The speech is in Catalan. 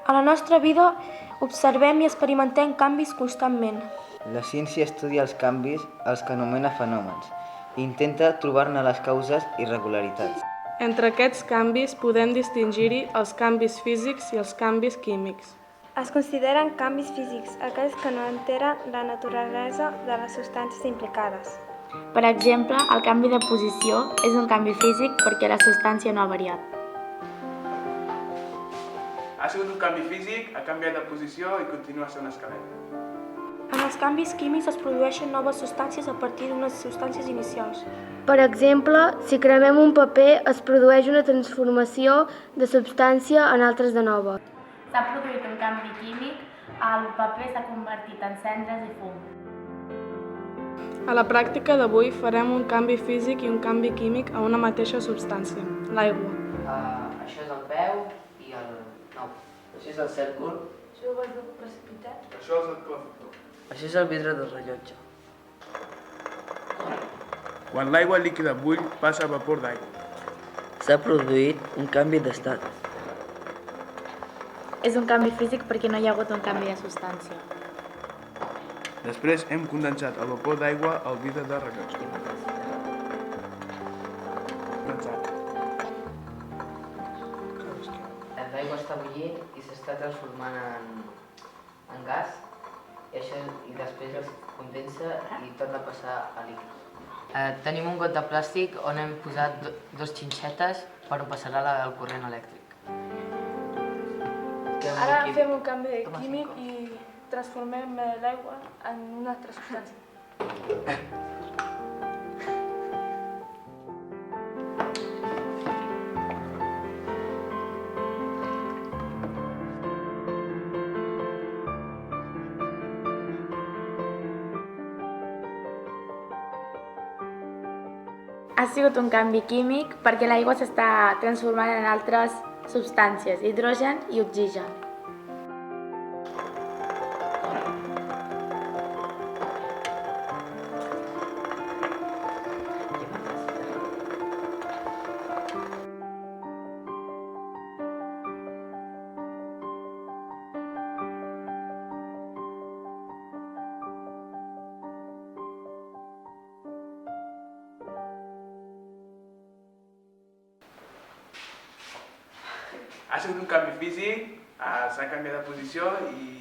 A la nostra vida observem i experimentem canvis constantment. La ciència estudia els canvis, els que anomena fenòmens, i intenta trobar-ne les causes i regularitats. Entre aquests canvis podem distingir-hi els canvis físics i els canvis químics. Es consideren canvis físics aquells que no alteren la naturalesa de les substàncies implicades. Per exemple, el canvi de posició és un canvi físic perquè la substància no ha variat. Ha sigut un canvi físic, ha canviat de posició i continua sent un esquelet. En els canvis químics es produeixen noves substàncies a partir d'unes substàncies inicials. Per exemple, si cremem un paper es produeix una transformació de substància en altres de nova. S'ha produït un canvi químic, el paper s'ha convertit en cendres i fum. A la pràctica d'avui farem un canvi físic i un canvi químic a una mateixa substància, l'aigua. Això és el peu i el nou. Això és el cèrcol. Això és el precipitat. Això és el calefactor. Això és el vidre del rellotge. Quan l'aigua líquida bull, passa a vapor d'aigua. S'ha produït un canvi d'estat. És un canvi físic perquè no hi ha hagut un canvi de substància. Després hem condensat el vapor d'aigua al vidre de rellotge. L'aigua està bullint i s'està transformant en gas i després es condensa i torna a passar a líquid. Tenim un got de plàstic on hem posat dos xinxetes per on passarà el corrent elèctric. Ara fem un canvi químic i transformem l'aigua en una altra substància. Ha sigut un canvi químic perquè l'aigua s'està transformant en altres substàncies, hidrogen i oxigen. Ha sigut un canvi físic, s'ha canviat de posició i...